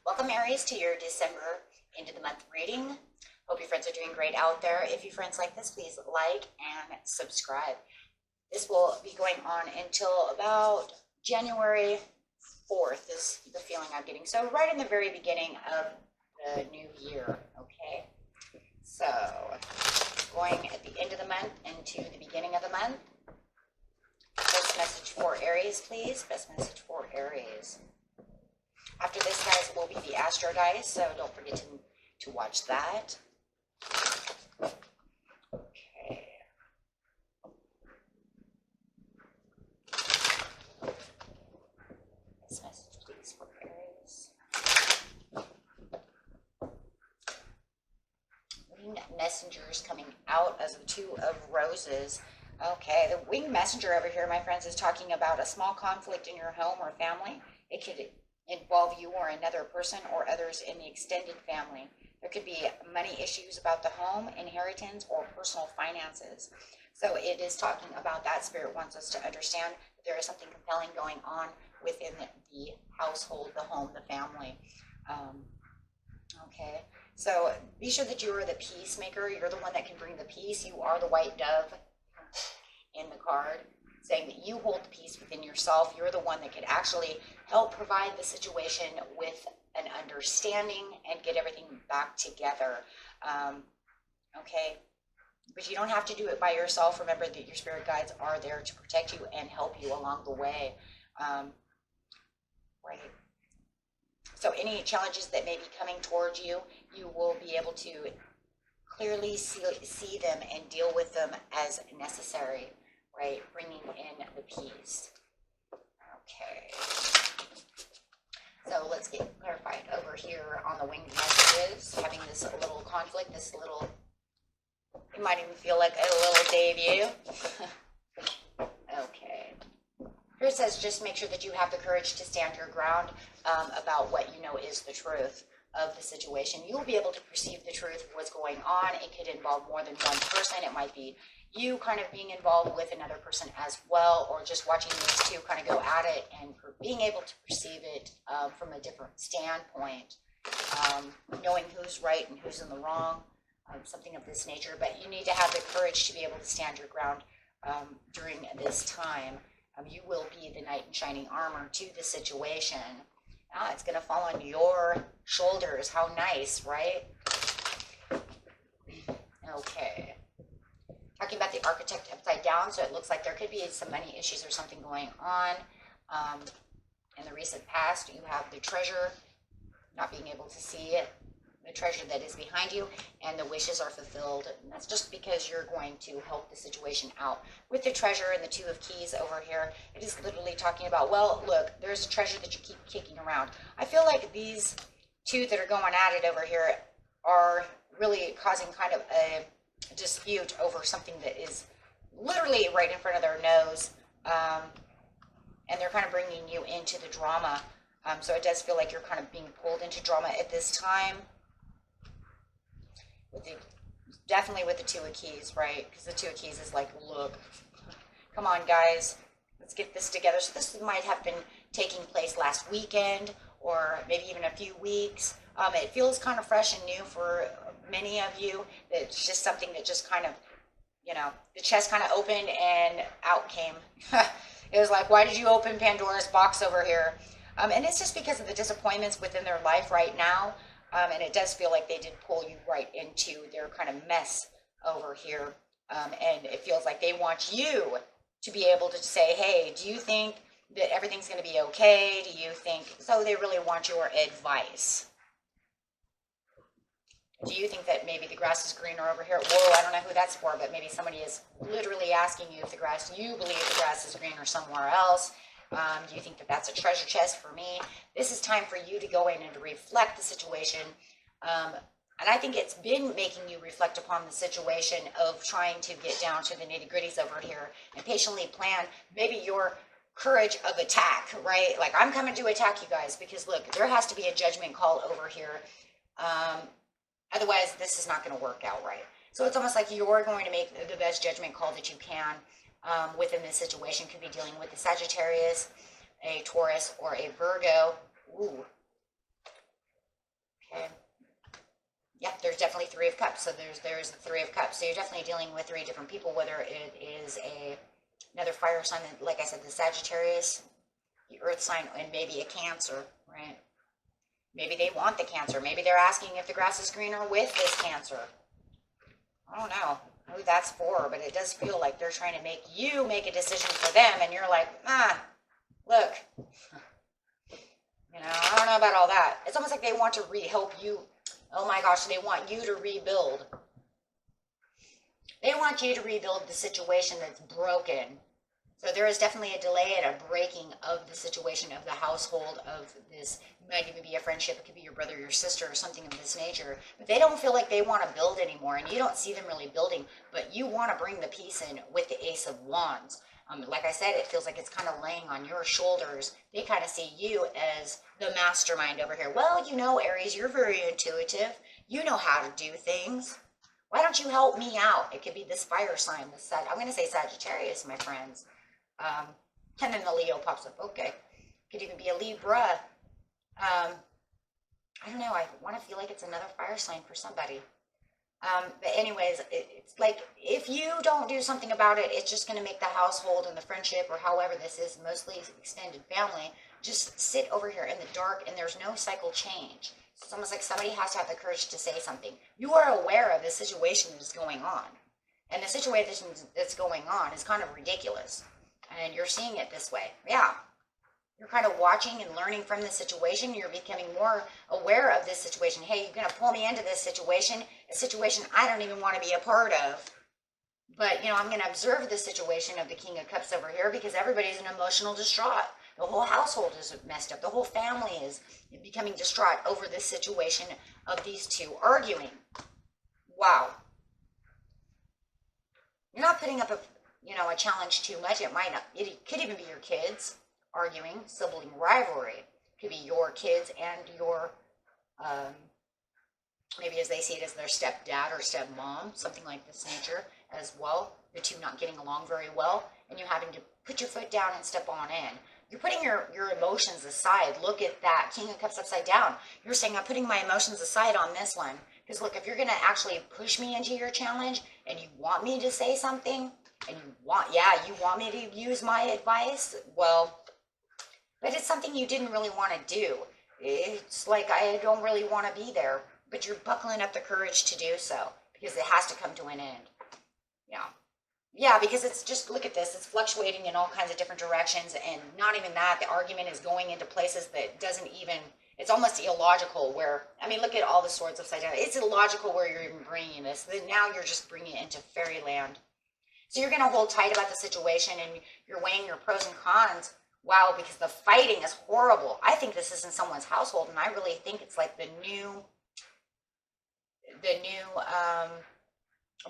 Welcome, Aries, to your December end of the month reading. Hope your friends are doing great out there. If you friends like this, please like and subscribe. This will be going on until about January 4th is the feeling I'm getting. So right in the very beginning of the new year, okay? So going at the end of the month into the beginning of the month. Best message for Aries, please. Best message for Aries. After this, guys, will be the Astro Dice, so don't forget to watch that. Okay. Best message, please, for Aries. Winged messengers coming out as the Two of Roses. Okay, the winged messenger over here, my friends, is talking about a small conflict in your home or family. It could involve you or another person or others in the extended family. There could be money issues about the home, inheritance, or personal finances. So it is talking about that. Spirit wants us to understand that there is something compelling going on within the household, the home, the family. Okay, so be sure that you are the peacemaker. You're the one that can bring the peace. You are the white dove in the card, saying that you hold the peace within yourself. You're the one that could actually help provide the situation with an understanding and get everything back together. Okay, but you don't have to do it by yourself. Remember that your spirit guides are there to protect you and help you along the way. Right. So any challenges that may be coming towards you, you will be able to clearly see them and deal with them as necessary. Right, bringing in the peace. Okay, so let's get clarified over here on the winged messages. Having this little conflict, this little, you might even feel like a little debut. Okay, here it says just make sure that you have the courage to stand your ground about what you know is the truth of the situation. You will be able to perceive the truth of what's going on. It could involve more than one person. It might be you kind of being involved with another person as well, or just watching these two kind of go at it and being able to perceive it from a different standpoint, knowing who's right and who's in the wrong, something of this nature. But you need to have the courage to be able to stand your ground during this time. You will be the knight in shining armor to the situation. It's going to fall on your shoulders. How nice, right? Okay. Talking about the architect upside down, so it looks like there could be some money issues or something going on. In the recent past, you have the treasure, not being able to see it, the treasure that is behind you, and the wishes are fulfilled. And that's just because you're going to help the situation out. With the treasure and the Two of Keys over here, it is literally talking about, well, look, there's a treasure that you keep kicking around. I feel like these two that are going at it over here are really causing kind of a dispute over something that is literally right in front of their nose, and they're kind of bringing you into the drama. So it does feel like you're kind of being pulled into drama at this time. Definitely with the Two of Keys, right? Because the Two of Keys is like, look, come on, guys, let's get this together. So this might have been taking place last weekend, or maybe even a few weeks. It feels kind of fresh and new for many of you. It's just something that just kind of, you know, the chest kind of opened and out came. It was like, why did you open Pandora's box over here? And it's just because of the disappointments within their life right now. And it does feel like they did pull you right into their kind of mess over here. And it feels like they want you to be able to say, hey, do you think that everything's going to be okay? Do you think, so they really want your advice. Do you think that maybe the grass is greener over here? Whoa, I don't know who that's for, but maybe somebody is literally asking you if you believe the grass is greener somewhere else. Do you think that that's a treasure chest for me? This is time for you to go in and to reflect the situation. And I think it's been making you reflect upon the situation of trying to get down to the nitty-gritties over here and patiently plan maybe your courage of attack, right? Like, I'm coming to attack you guys because, look, there has to be a judgment call over here. Otherwise, this is not going to work out right. So it's almost like you're going to make the best judgment call that you can within this situation. Could be dealing with a Sagittarius, a Taurus, or a Virgo. Ooh. Yep, there's definitely Three of Cups. So there's the Three of Cups. So you're definitely dealing with three different people, whether it is another fire sign, like I said, the Sagittarius, the Earth sign, and maybe a Cancer, right? Maybe they want the Cancer. Maybe they're asking if the grass is greener with this Cancer. I don't know who that's for, but it does feel like they're trying to make you make a decision for them, and you're like, look, I don't know about all that. It's almost like they want to help you. Oh my gosh, they want you to rebuild. They want you to rebuild the situation that's broken. So there is definitely a delay and a breaking of the situation of the household of this. It might even be a friendship. It could be your brother, your sister, or something of this nature. But they don't feel like they want to build anymore, and you don't see them really building. But you want to bring the peace in with the Ace of Wands. Like I said, it feels like it's kind of laying on your shoulders. They kind of see you as the mastermind over here. Well, Aries, you're very intuitive. You know how to do things. Why don't you help me out? It could be this fire sign. I'm going to say Sagittarius, my friends. And then the Leo pops up. Okay. Could even be a Libra. I don't know. I want to feel like it's another fire sign for somebody. But anyways, it's like if you don't do something about it, it's just going to make the household and the friendship, or however this is, mostly extended family, just sit over here in the dark, and there's no cycle change. It's almost like somebody has to have the courage to say something. You are aware of the situation that's going on. And the situation that's going on is kind of ridiculous. And you're seeing it this way. Yeah. You're kind of watching and learning from the situation. You're becoming more aware of this situation. Hey, you're going to pull me into this situation, a situation I don't even want to be a part of. But, I'm going to observe the situation of the King of Cups over here, because everybody's in emotional distraught. The whole household is messed up. The whole family is becoming distraught over this situation of these two arguing. Wow. You're not putting up a challenge too much. It could even be your kids arguing, sibling rivalry. It could be your kids and your, maybe as they see it as their stepdad or stepmom, something like this nature as well. The two not getting along very well, and you having to put your foot down and step on in. You're putting your emotions aside. Look at that. King of Cups upside down. You're saying, I'm putting my emotions aside on this one. Because look, if you're going to actually push me into your challenge, and you want me to say something, and you want me to use my advice, well, but it's something you didn't really want to do. It's like, I don't really want to be there, but you're buckling up the courage to do so, because it has to come to an end. Yeah, because it's just, look at this, it's fluctuating in all kinds of different directions, and not even that, the argument is going into places that doesn't even, it's almost illogical where, look at all the swords upside down. It's illogical where you're even bringing this. Then now you're just bringing it into fairyland. So you're going to hold tight about the situation, and you're weighing your pros and cons. Wow, because the fighting is horrible. I think this is in someone's household, and I really think it's like the new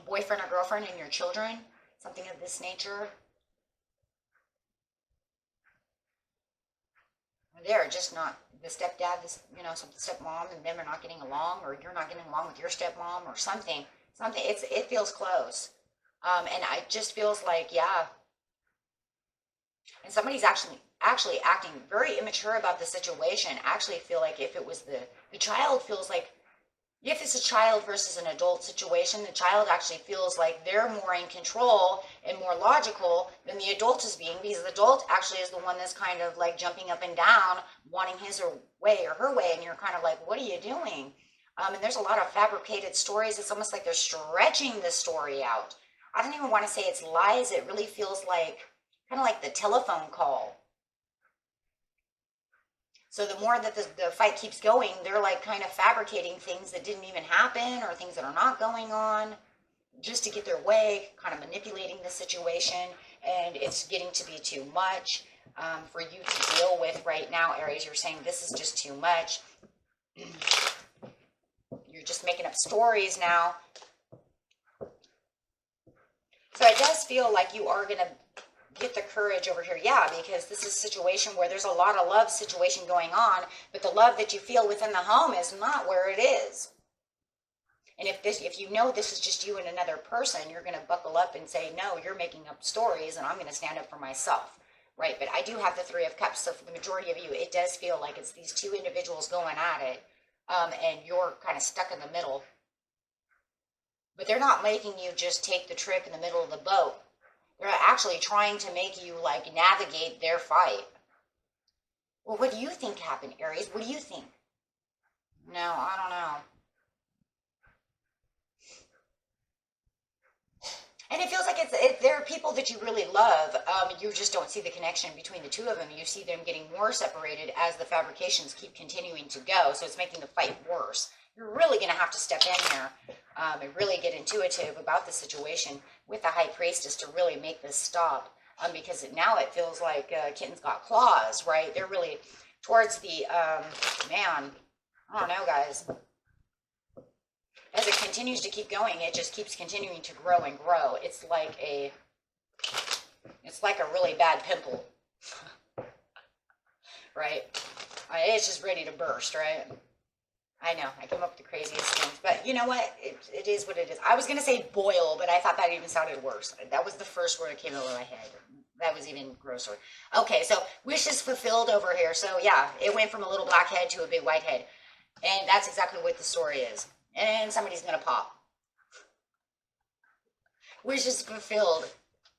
boyfriend or girlfriend and your children, something of this nature. They're just not, the stepdad, the stepmom and them are not getting along, or you're not getting along with your stepmom or something. It feels close. And it just feels like, yeah. And somebody's actually acting very immature about the situation. Actually feel like if it was the child feels like, if it's a child versus an adult situation, the child actually feels like they're more in control and more logical than the adult is being, because the adult actually is the one that's kind of like jumping up and down, wanting his way or her way, and you're kind of like, what are you doing? And there's a lot of fabricated stories. It's almost like they're stretching the story out. I don't even want to say it's lies. It really feels like, kind of like the telephone call. So the more that the fight keeps going, they're like kind of fabricating things that didn't even happen, or things that are not going on, just to get their way, kind of manipulating the situation. And it's getting to be too much for you to deal with right now, Aries. You're saying this is just too much. You're just making up stories now. So it does feel like you are going to get the courage over here. Yeah, because this is a situation where there's a lot of love situation going on, but the love that you feel within the home is not where it is. And if you know this is just you and another person, you're going to buckle up and say, no, you're making up stories, and I'm going to stand up for myself. Right? But I do have the Three of Cups, so for the majority of you, it does feel like it's these two individuals going at it, and you're kind of stuck in the middle. But they're not making you just take the trip in the middle of the boat. They're actually trying to make you like navigate their fight. Well, what do you think happened, Aries? What do you think? No, I don't know. And it feels like there are people that you really love. You just don't see the connection between the two of them. You see them getting more separated as the fabrications keep continuing to go. So it's making the fight worse. You're really going to have to step in here and really get intuitive about the situation with the High Priestess to really make this stop. Because now it feels like kitten's got claws, right? They're really towards the, man, I don't know, guys. As it continues to keep going, it just keeps continuing to grow and grow. It's like a really bad pimple, right? It's just ready to burst, right? I know, I come up with the craziest things, but you know what? It is what it is. I was going to say boil, but I thought that even sounded worse. That was the first word that came over my head. That was even grosser. Okay, so wishes fulfilled over here. So yeah, it went from a little black head to a big white head. And that's exactly what the story is. And somebody's going to pop. Wishes fulfilled.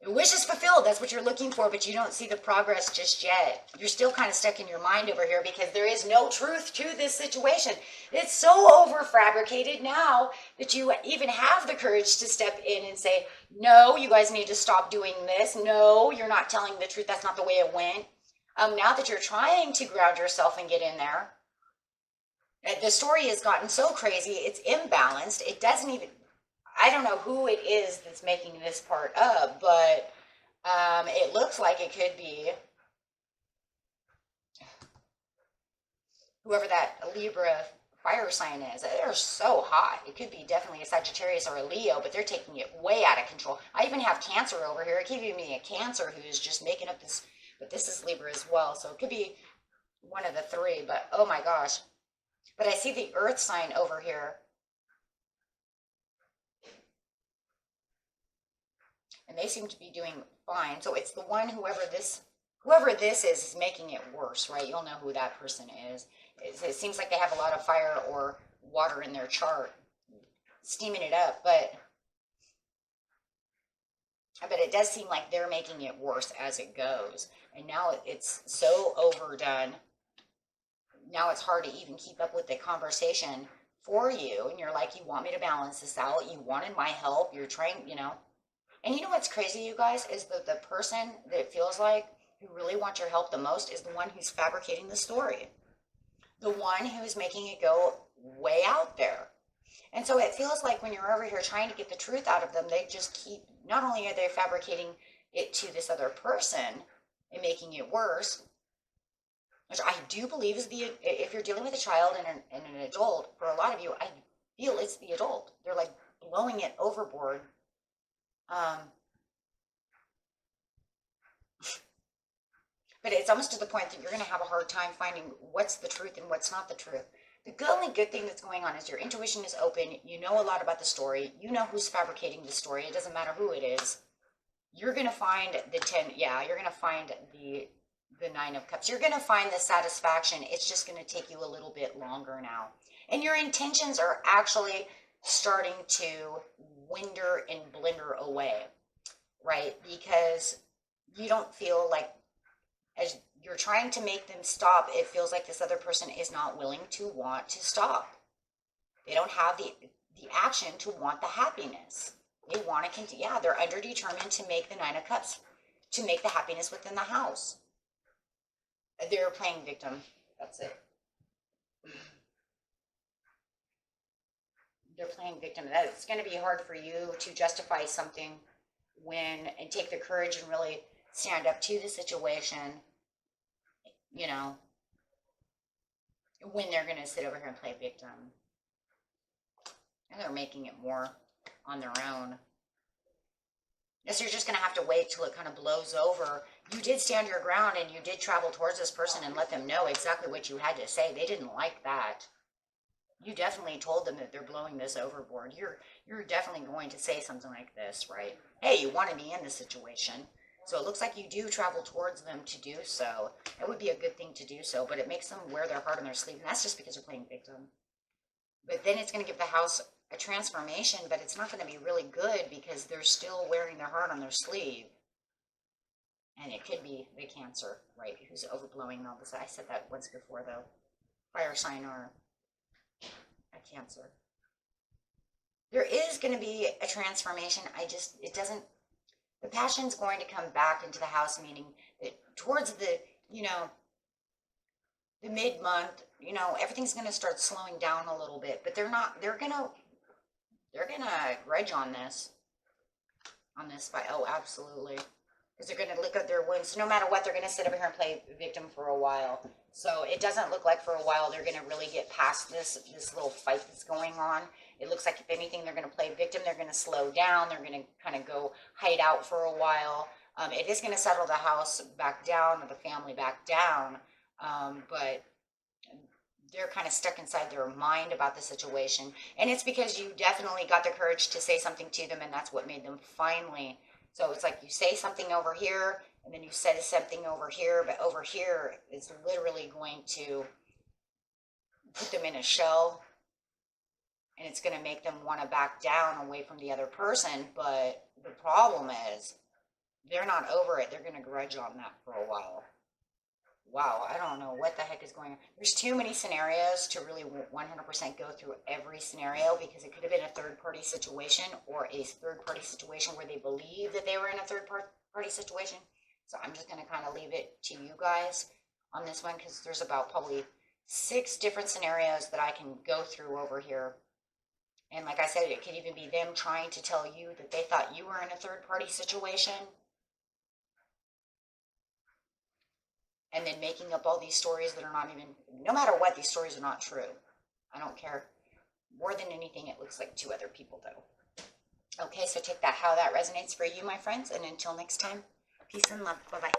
Wishes fulfilled, that's what you're looking for, but you don't see the progress just yet. You're still kind of stuck in your mind over here because there is no truth to this situation. It's so over-fabricated now that you even have the courage to step in and say, no, you guys need to stop doing this. No, you're not telling the truth. That's not the way it went. Now that you're trying to ground yourself and get in there, the story has gotten so crazy, it's imbalanced. It doesn't even, I don't know who it is that's making this part up, but it looks like it could be whoever that Libra fire sign is. They're so hot. It could be definitely a Sagittarius or a Leo, but they're taking it way out of control. I even have Cancer over here. It could be me, a Cancer who is just making up this, but this is Libra as well, so it could be one of the three, but oh my gosh. But I see the Earth sign over here. And they seem to be doing fine. So it's the one, whoever this is making it worse, right? You'll know who that person is. It seems like they have a lot of fire or water in their chart, steaming it up, but it does seem like they're making it worse as it goes. And now it's so overdone. Now it's hard to even keep up with the conversation for you. And you're like, you want me to balance this out. You wanted my help. You're trying, you know. And you know what's crazy, you guys, is that the person that it feels like who really wants your help the most is the one who's fabricating the story. The one who's making it go way out there. And so it feels like when you're over here trying to get the truth out of them, they just keep, not only are they fabricating it to this other person and making it worse, which I do believe is if you're dealing with a child and an adult, for a lot of you, I feel it's the adult. They're like blowing it overboard. But it's almost to the point that you're going to have a hard time finding what's the truth and what's not the truth. The only good thing that's going on is your intuition is open. You know a lot about the story. You know who's fabricating the story. It doesn't matter who it is. You're going to find the 10, yeah, you're going to find the 9 of Cups. You're going to find the satisfaction. It's just going to take you a little bit longer now. And your intentions are actually starting to winder and blender away, right? Because you don't feel like, as you're trying to make them stop, it feels like this other person is not willing to want to stop. They don't have the action to want the happiness. They want to continue. Yeah, they're underdetermined to make the 9 of Cups, to make the happiness within the house. They're playing victim. That's it. They're playing victim. It's going to be hard for you to justify something and take the courage and really stand up to the situation, you know, when they're going to sit over here and play victim. And they're making it more on their own. Yes, you're just going to have to wait till it kind of blows over. You did stand your ground and you did travel towards this person and let them know exactly what you had to say. They didn't like that. You definitely told them that they're blowing this overboard. You're definitely going to say something like this, right? Hey, you wanted me in this situation. So it looks like you do travel towards them to do so. It would be a good thing to do so, but it makes them wear their heart on their sleeve. And that's just because they're playing victim. But then it's going to give the house a transformation, but it's not going to be really good because they're still wearing their heart on their sleeve. And it could be the Cancer, right, who's overblowing all this. I said that once before, though. Fire sign or a Cancer. There is going to be a transformation. It doesn't, the passion's going to come back into the house, meaning that towards the, the mid-month, everything's going to start slowing down a little bit, but they're going to grudge on this fight. Oh, absolutely. Because they're going to lick up their wounds. No matter what, they're going to sit over here and play victim for a while. So it doesn't look like for a while they're going to really get past this little fight that's going on. It looks like, if anything, they're going to play victim. They're going to slow down. They're going to kind of go hide out for a while. It is going to settle the house back down or the family back down. But they're kind of stuck inside their mind about the situation. And it's because you definitely got the courage to say something to them, and that's what made them finally. So it's like you say something over here, and then you say something over here, but over here is literally going to put them in a shell, and it's going to make them want to back down away from the other person. But the problem is, they're not over it. They're going to grudge on that for a while. Wow, I don't know what the heck is going on. There's too many scenarios to really 100% go through every scenario, because it could have been a third-party situation or a third-party situation where they believe that they were in a third-party situation. So I'm just going to kind of leave it to you guys on this one, because there's about probably 6 different scenarios that I can go through over here. And like I said, it could even be them trying to tell you that they thought you were in a third-party situation, and then making up all these stories that are not even, no matter what, these stories are not true. I don't care. More than anything, it looks like 2 other people, though. Okay, so take that how that resonates for you, my friends, and until next time, peace and love. Bye-bye.